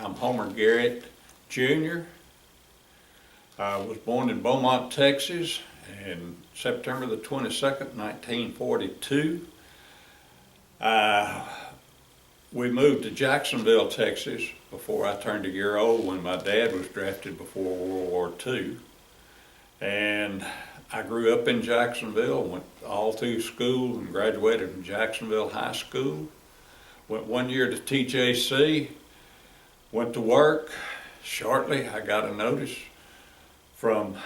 I'm Homer Garrett Jr. I was born in Beaumont, Texas, in September the 22nd, 1942. We moved to Jacksonville, Texas before I turned a year old when my dad was drafted before World War II. And I grew up in Jacksonville, went all through school and graduated from Jacksonville High School. Went 1 year to TJC, went to work. Shortly, I got a notice from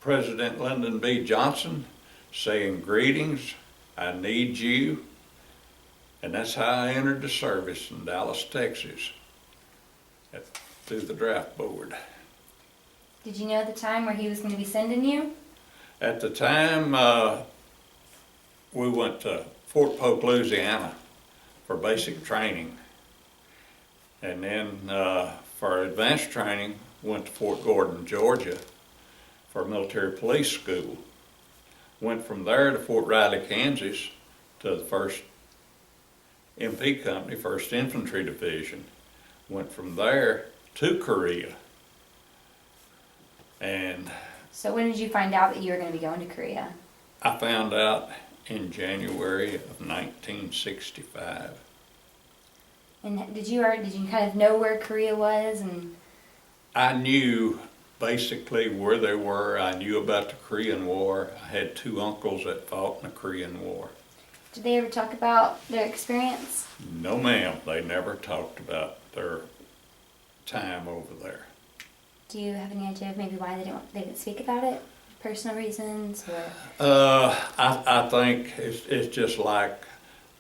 President Lyndon B. Johnson saying, "Greetings, I need you." And that's how I entered the service in Dallas, Texas, through the draft board. Did you know at the time where he was going to be sending you? At the time, we went to Fort Polk, Louisiana for basic training. And then for advanced training, went to Fort Gordon, Georgia for military police school. Went from there to Fort Riley, Kansas to the 1st MP Company, 1st Infantry Division. Went from there to Korea. And So when did you find out that you were going to be going to Korea? I found out in January of 1965. And did you kind of know where Korea was? And I knew basically where they were. I knew about the Korean War. I had 2 uncles that fought in the Korean War. did they ever talk about their experience? No ma'am, they never talked about their time over there. Do you have any idea of maybe why they didn't speak about it? Personal reasons, or I think it's just like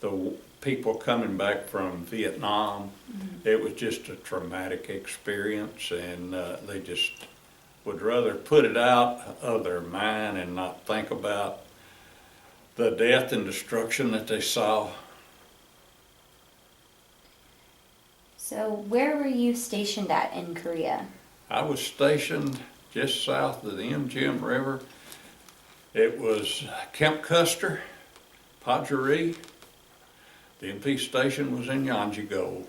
the people coming back from Vietnam. Mm-hmm. It was just a traumatic experience, and they just would rather put it out of their mind and not think about the death and destruction that they saw. So where were you stationed at in Korea? I was stationed just south of the Mjim River. It was Camp Custer, Pajari. The MP station was in Yeonjigo,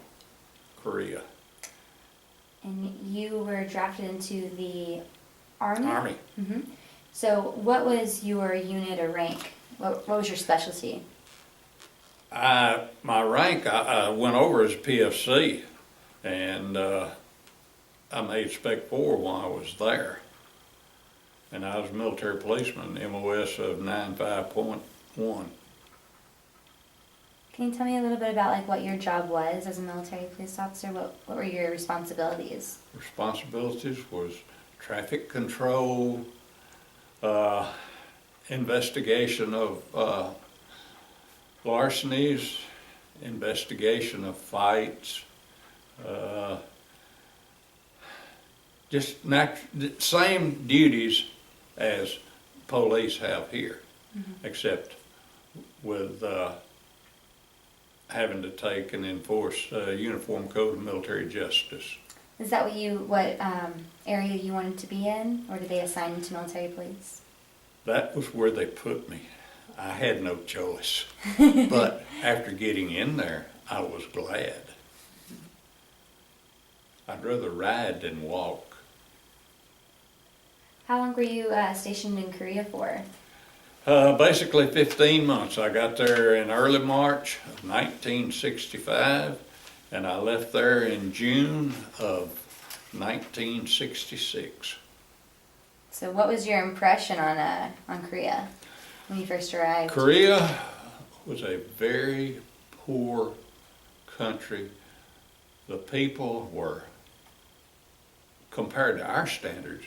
Korea. And you were drafted into the Army? Army. Mm-hmm. So what was your unit or rank? What was your specialty? My rank, I went over as PFC, and I made Spec 4 while I was there. And I was a military policeman, MOS of 95.1. Can you tell me a little bit about like what your job was as a military police officer? What were your responsibilities? Responsibilities was traffic control, investigation of larcenies, investigation of fights, just the same duties as police have here, mm-hmm. except with having to take and enforce Uniform Code of Military Justice. Is that what area you wanted to be in, or did they assign you to military police? That was where they put me. I had no choice. But after getting in there, I was glad. I'd rather ride than walk. How long were you stationed in Korea for? Basically 15 months. I got there in early March of 1965, and I left there in June of 1966. So what was your impression on Korea when you first arrived? Korea was a very poor country. The people were, compared to our standards,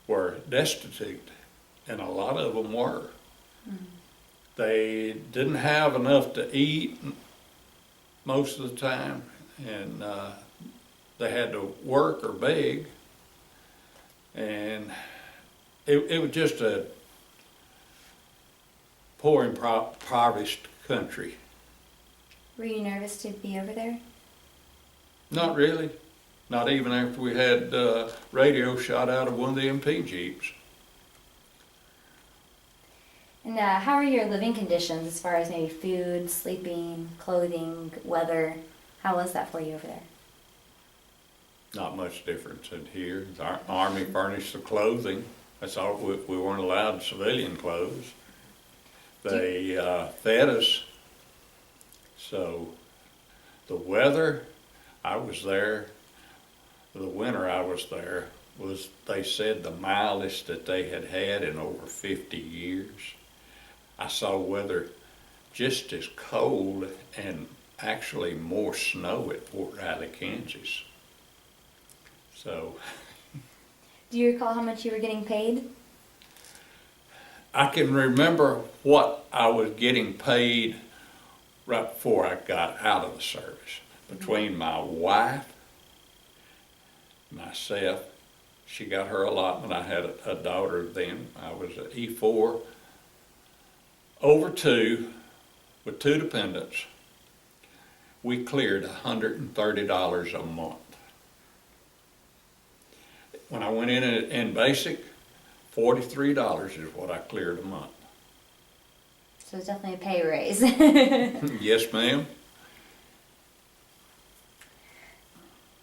were destitute, and a lot of them were. Mm-hmm. They didn't have enough to eat most of the time, and they had to work or beg, and it was just a poor and impoverished country. Were you nervous to be over there? Not really. Not even after we had radio shot out of one of the MP Jeeps. And how are your living conditions as far as maybe food, sleeping, clothing, weather? How was that for you over there? Not much difference in here. Our Army furnished the clothing. That's all. We weren't allowed civilian clothes. They fed us. So the weather, I was there, the winter I was there, was, they said, the mildest that they had had in over 50 years. I saw weather just as cold and actually more snow at Fort Riley, Kansas. So Do you recall how much you were getting paid? I can remember what I was getting paid right before I got out of the service. Between my wife, myself, she got her allotment. I had a daughter then. I was an E4, over two, with two dependents. We cleared $130 a month. When I went in basic, $43 is what I cleared a month. So it's definitely a pay raise. Yes, ma'am.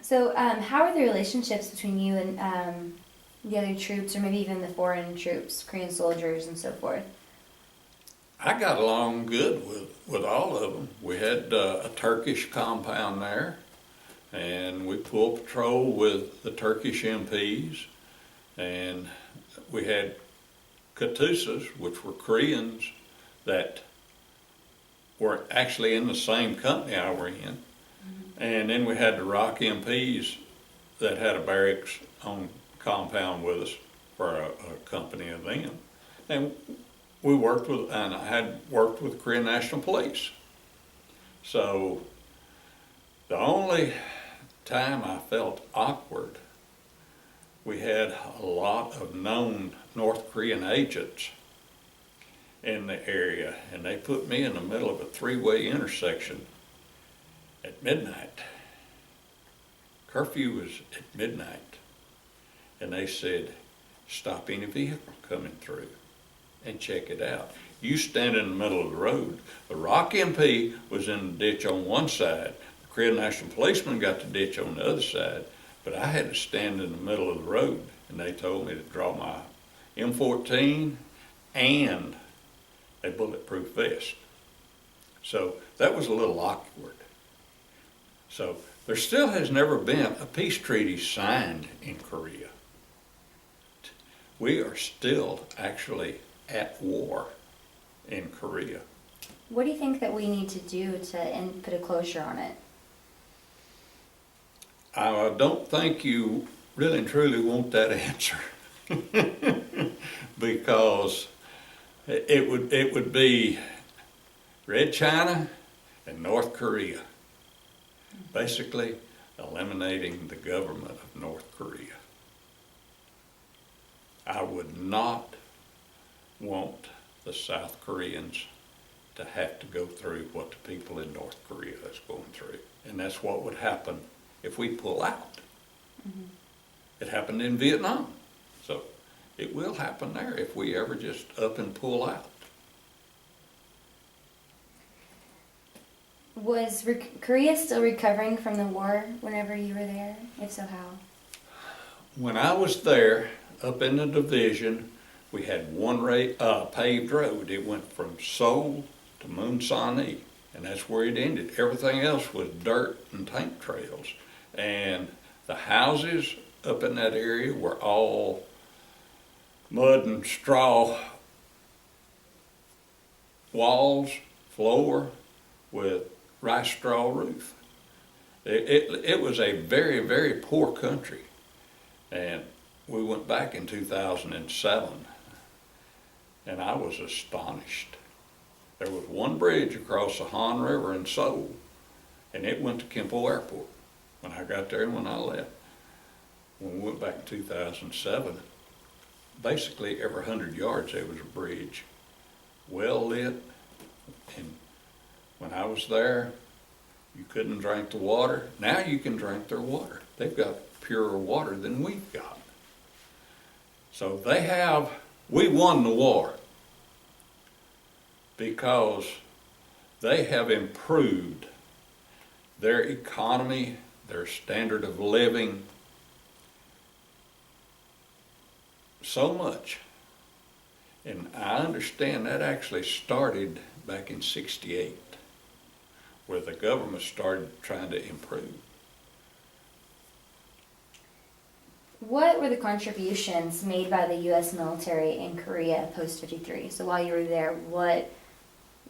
So how are the relationships between you and the other troops, or maybe even the foreign troops, Korean soldiers and so forth? I got along good with all of them. We had a Turkish compound there, and we pulled patrol with the Turkish MPs, and we had Katusas, which were Koreans that were actually in the same company I were in. And then we had the Rock MPs that had a barracks on compound with us for a company of them. And we worked with, and I had worked with Korean National Police. So the only time I felt awkward, we had a lot of known North Korean agents in the area, and they put me in the middle of a three-way intersection at midnight. Curfew was at midnight, and they said, stop any vehicle coming through and check it out. You stand in the middle of the road. The Rock MP was in the ditch on one side. The Korean National Policeman got the ditch on the other side, but I had to stand in the middle of the road, and they told me to draw my M14 and a bulletproof vest. So that was a little awkward. So there still has never been a peace treaty signed in Korea. We are still actually at war in Korea. What do you think that we need to do to put a closure on it? I don't think you really and truly want that answer. Because it would be Red China and North Korea, basically eliminating the government of North Korea. I would not want the South Koreans to have to go through what the people in North Korea is going through. And that's what would happen if we pull out. Mm-hmm. It happened in Vietnam. So it will happen there if we ever just up and pull out. Was Korea still recovering from the war whenever you were there? If so, how? When I was there, up in the division, we had one paved road. It went from Seoul to Moonsani, and that's where it ended. Everything else was dirt and tank trails. And the houses up in that area were all mud and straw walls, floor with rice straw roof. It was a very, very poor country. And we went back in 2007, and I was astonished. There was one bridge across the Han River in Seoul, and it went to Kimpo Airport when I got there and when I left. When we went back in 2007, basically every 100 yards there was a bridge, well lit, and when I was there, you couldn't drink the water. Now you can drink their water. They've got purer water than we've got. So we won the war because they have improved their economy, their standard of living, so much. And I understand that actually started back in '68, where the government started trying to improve. What were the contributions made by the U.S. military in Korea post 53? So while you were there, what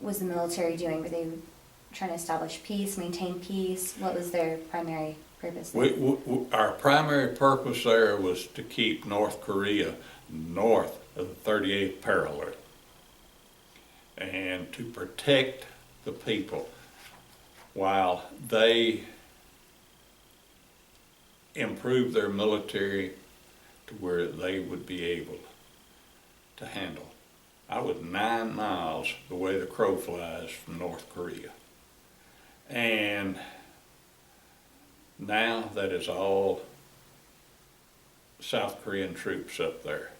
was the military doing? Were they trying to establish peace, maintain peace? What was their primary purpose there? Our primary purpose there was to keep North Korea north of the 38th parallel and to protect the people while they improve their military to where they would be able to handle. I was 9 miles the way the crow flies from North Korea. And now that is all South Korean troops up there.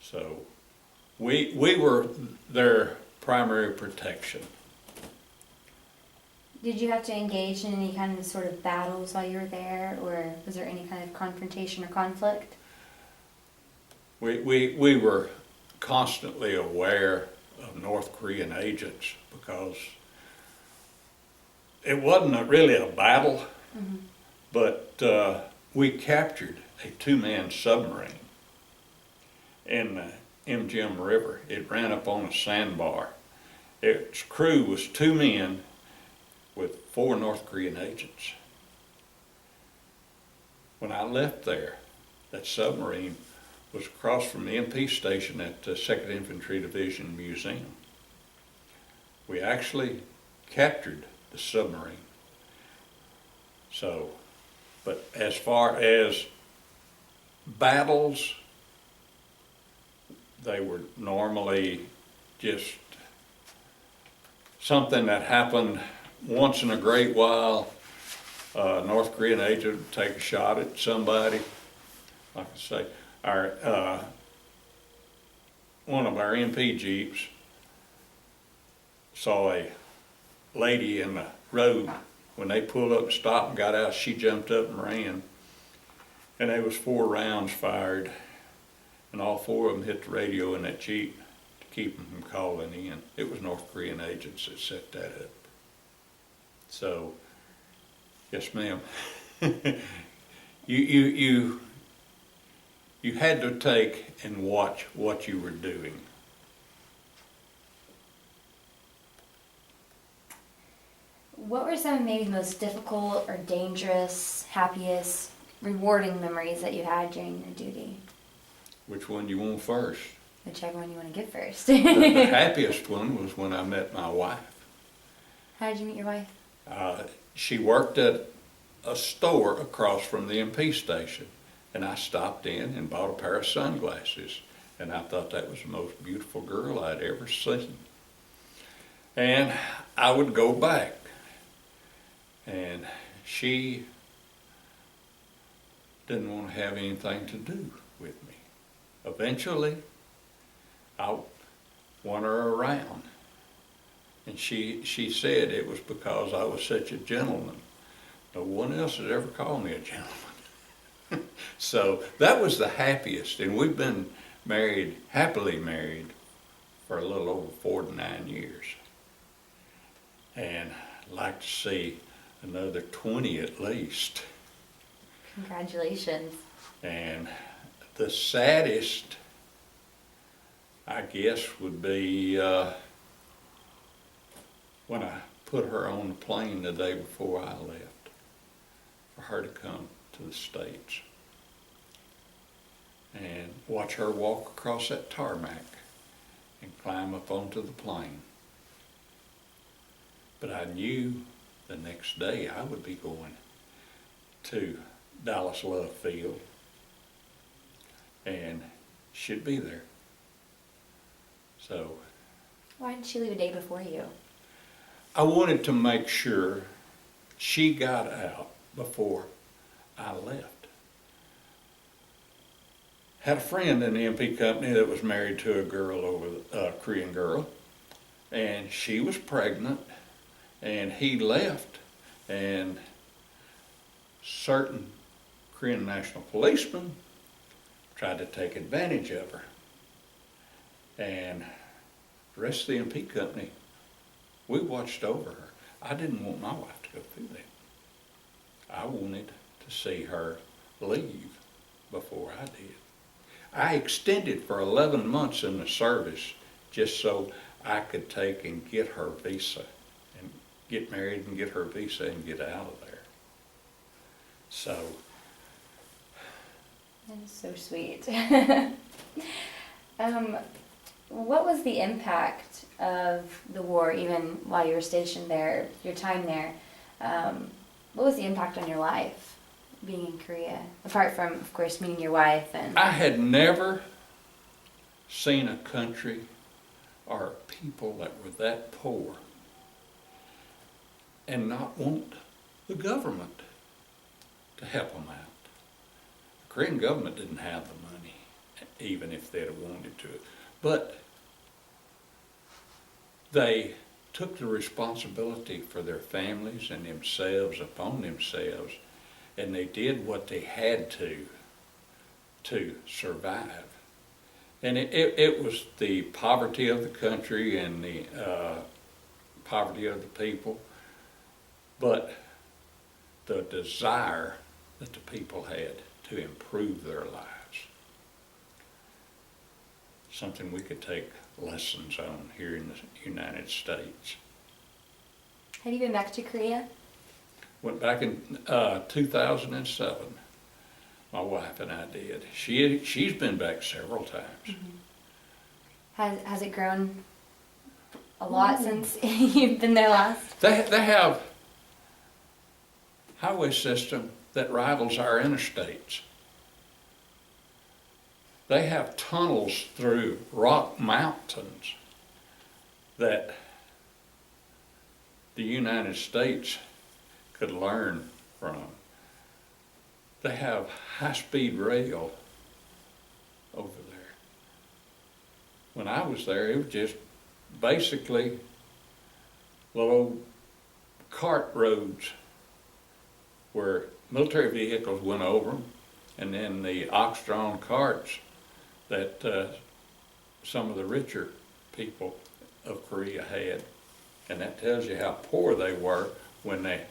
So we were their primary protection. Did you have to engage in any kind of sort of battles while you were there, or was there any kind of confrontation or conflict? We were constantly aware of North Korean agents because it wasn't really a battle, but we captured a 2-man submarine in the MGM River. It ran up on a sandbar. Its crew was 2 men with 4 North Korean agents. When I left there, that submarine was across from the MP station at the 2nd Infantry Division Museum. We actually captured the submarine. So, but as far as battles, they were normally just something that happened once in a great while. North Korean agent would take a shot at somebody. Like I say, our one of our MP Jeeps saw a lady in the road. When they pulled up and stopped and got out, she jumped up and ran. And there was 4 rounds fired, and all 4 of them hit the radio in that Jeep to keep them from calling in. It was North Korean agents that set that up. So, yes, ma'am. you had to take and watch what you were doing. What were some of maybe the most difficult or dangerous, happiest, rewarding memories that you had during your duty? Which one do you want first? Whichever one you want to give first. The happiest one was when I met my wife. How did you meet your wife? She worked at a store across from the MP station, and I stopped in and bought a pair of sunglasses, and I thought that was the most beautiful girl I'd ever seen. And I would go back, and she didn't want to have anything to do with me. Eventually, I won her around, and she said it was because I was such a gentleman. No one else has ever called me a gentleman. So that was the happiest, and we've been married, happily married, for a little over 49 years. And I'd like to see another 20 at least. Congratulations. And the saddest, I guess, would be when I put her on the plane the day before I left, for her to come to the States and watch her walk across that tarmac and climb up onto the plane. But I knew the next day I would be going to Dallas Love Field, and she'd be there. So Why did she leave a day before you? I wanted to make sure she got out before I left. Had a friend in the MP company that was married to a girl a Korean girl, and she was pregnant, And he left, and certain Korean national policemen tried to take advantage of her. And the rest of the MP company, we watched over her. I didn't want my wife to go through that. I wanted to see her leave before I did. I extended for 11 months in the service just so I could take and get her visa and get married and get her visa and get out of there. So. That is so sweet. What was the impact of the war, even while you were stationed there, your time there? What was the impact on your life being in Korea? Apart from, of course, meeting your wife and... I had never seen a country or people that were that poor and not want the government to help them out. The Korean government didn't have the money, even if they'd have wanted to. But they took the responsibility for their families and themselves upon themselves, and they did what they had to survive. And it was the poverty of the country and the poverty of the people, but the desire that the people had to improve their lives. Something we could take lessons on here in the United States. Have you been back to Korea? Went back in 2007. My wife and I did. She's been back several times. Mm-hmm. Has it grown a lot since you've been there last? They have highway system that rivals our interstates. They have tunnels through rock mountains that the United States could learn from. They have high-speed rail over there. When I was there, it was just basically little cart roads where military vehicles went over them, and then the ox-drawn carts that some of the richer people of Korea had. And that tells you how poor they were when they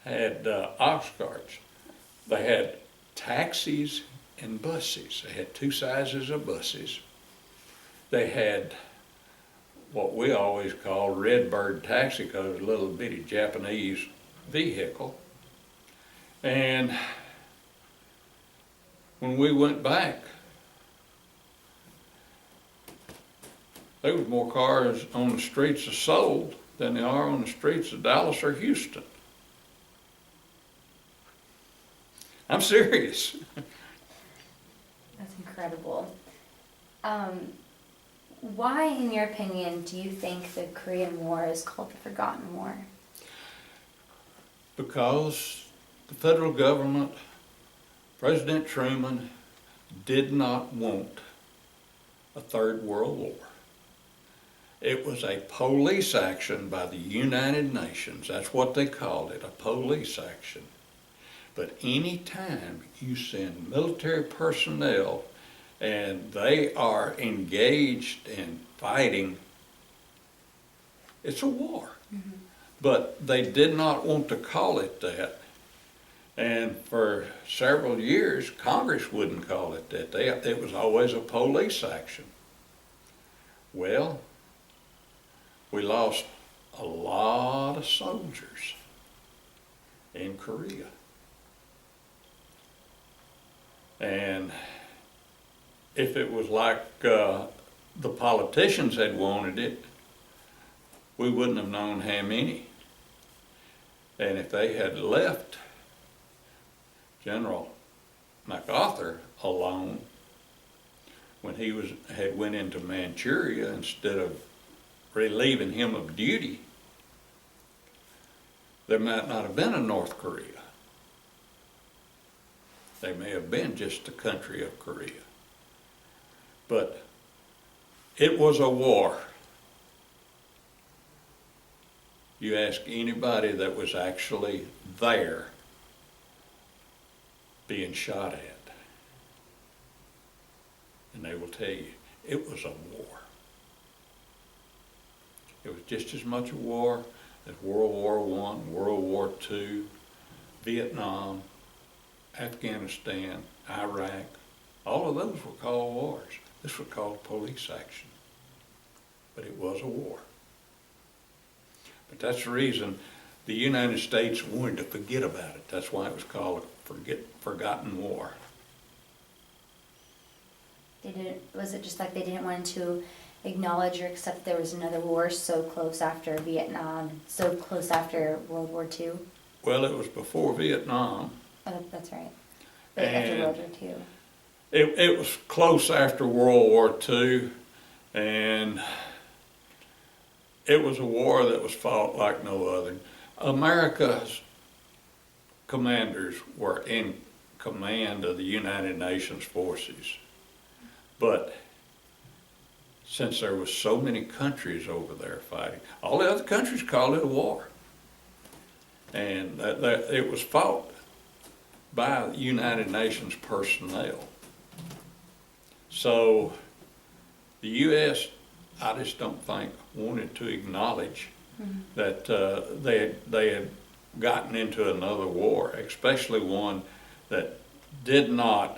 had ox carts. They had taxis and buses. They had two sizes of buses. They had what we always called Redbird taxi, because it was a little bitty Japanese vehicle. And when we went back, there was more cars on the streets of Seoul than there are on the streets of Dallas or Houston. I'm serious. That's incredible. Why, in your opinion, do you think the Korean War is called the Forgotten War? Because the federal government, President Truman, did not want a third world war. It was a police action by the United Nations. That's what they called it, a police action. But any time you send military personnel and they are engaged in fighting, it's a war. Mm-hmm. But they did not want to call it that. And for several years, Congress wouldn't call it that. It was always a police action. Well, we lost a lot of soldiers in Korea. And if it was like the politicians had wanted it, we wouldn't have known how many. And if they had left General MacArthur alone when he had went into Manchuria instead of relieving him of duty, there might not have been a North Korea. They may have been just the country of Korea. But it was a war. You ask anybody that was actually there being shot at, and they will tell you it was a war. It was just as much a war as World War I, World War II, Vietnam, Afghanistan, Iraq. All of those were called wars. This was called police action. But it was a war. But that's the reason the United States wanted to forget about it. That's why it was called a forgotten war. Was it just like they didn't want to acknowledge or accept there was another war so close after Vietnam, so close after World War II? Well, it was before Vietnam. Oh, that's right. But after World War II. It was close after World War II, and it was a war that was fought like no other. America's commanders were in command of the United Nations forces, but since there was so many countries over there fighting, all the other countries called it a war, and it was fought by United Nations personnel. So the U.S., I just don't think, wanted to acknowledge that they had gotten into another war, especially one that did not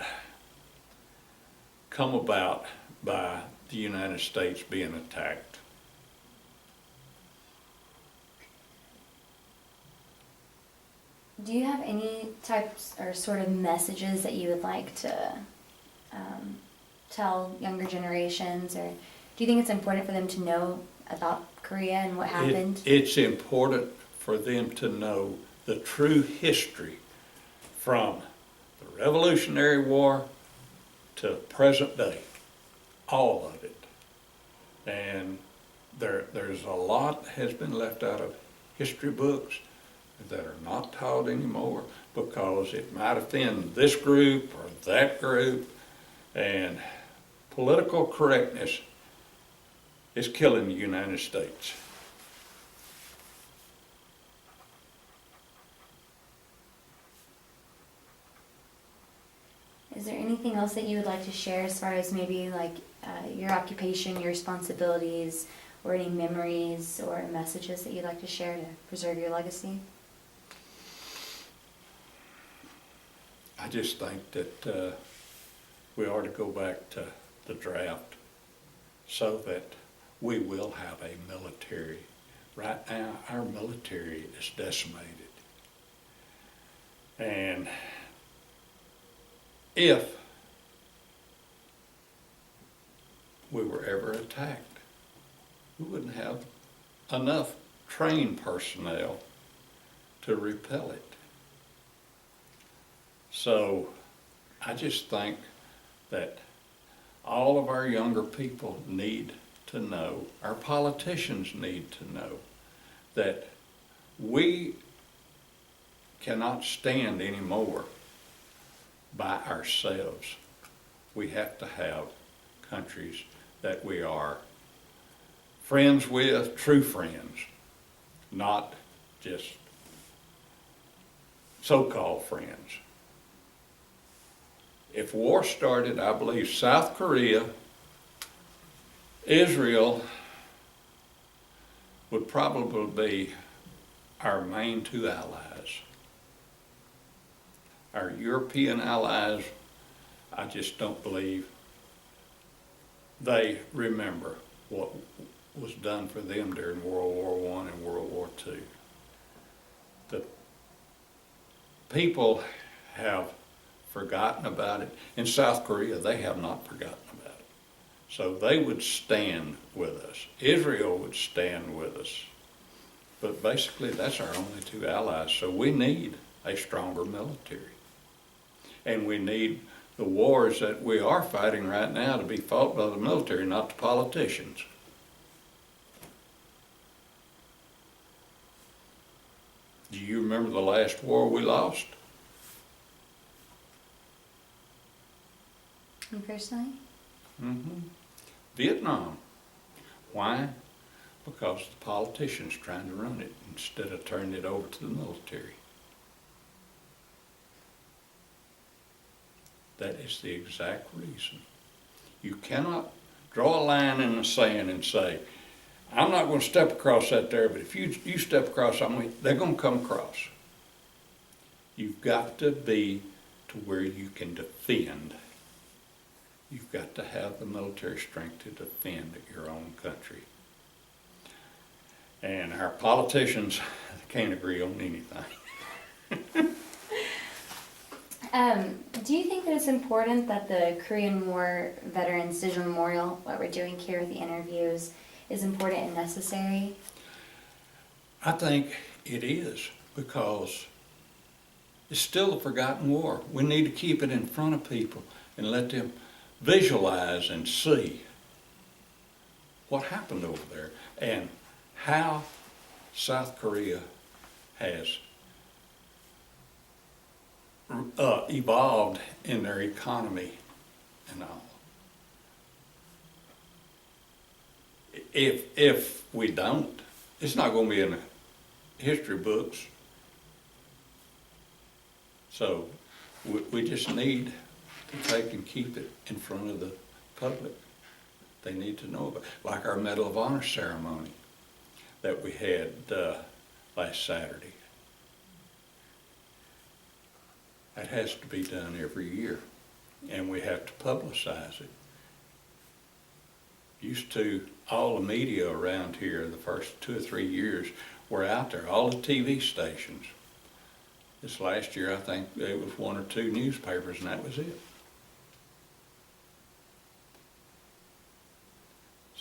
come about by the United States being attacked. Do you have any types or sort of messages that you would like to tell younger generations, or do you think it's important for them to know about Korea and what happened? It's important for them to know the true history from the Revolutionary War to present day, all of it. And there's a lot has been left out of history books that are not taught anymore because it might offend this group or that group, and political correctness is killing the United States. Is there anything else that you would like to share as far as maybe like your occupation, your responsibilities, or any memories or messages that you'd like to share to preserve your legacy? I just think that we ought to go back to the draft so that we will have a military. Right now, our military is decimated. And if we were ever attacked, we wouldn't have enough trained personnel to repel it. So I just think that all of our younger people need to know, our politicians need to know, that we cannot stand anymore by ourselves. We have to have countries that we are friends with, true friends, not just so-called friends. If war started, I believe South Korea, Israel would probably be our main two allies. Our European allies, I just don't believe they remember what was done for them during World War I and World War II. The people have forgotten about it. In South Korea, they have not forgotten about it. So they would stand with us. Israel would stand with us. But basically, that's our only two allies. So we need a stronger military. And we need the wars that we are fighting right now to be fought by the military, not the politicians. Do you remember the last war we lost? You personally? Vietnam. Why? because the politicians trying to run it instead of turning it over to the military. That is the exact reason. You cannot draw a line in the sand and say, I'm not going to step across that there, but if you step across, they're going to come across. You've got to be to where you can defend. You've got to have the military strength to defend your own country. And our politicians can't agree on anything. Do you think that it's important that the Korean War Veterans Digital Memorial, what we're doing here with the interviews, is important and necessary? I think it is, because it's still a forgotten war. We need to keep it in front of people and let them visualize and see what happened over there and how South Korea has evolved in their economy and all. If we don't, it's not going to be in the history books. So we just need to take and keep it in front of the public. They need to know about it. Like our Medal of Honor ceremony that we had last Saturday. That has to be done every year, and we have to publicize it. Used to, all the media around here, the first 2 or 3 years, were out there, all the TV stations. This last year, I think it was 1 or 2 newspapers, and that was it.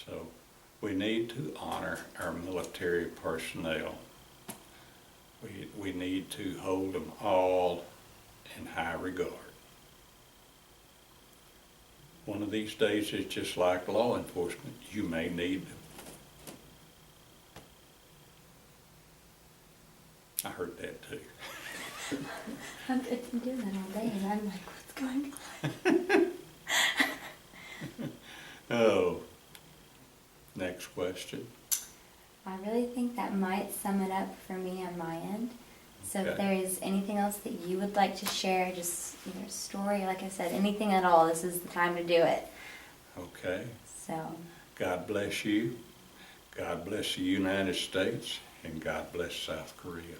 So we need to honor our military personnel. We need to hold them all in high regard. One of these days, it's just like law enforcement. You may need them. I heard that too. I've been doing that all day, and I'm like, what's going on? Oh, next question. I really think that might sum it up for me on my end. So if Okay. there is anything else that you would like to share, just either a story, like I said, anything at all, this is the time to do it. Okay. So, God bless you. God bless the United States, and God bless South Korea.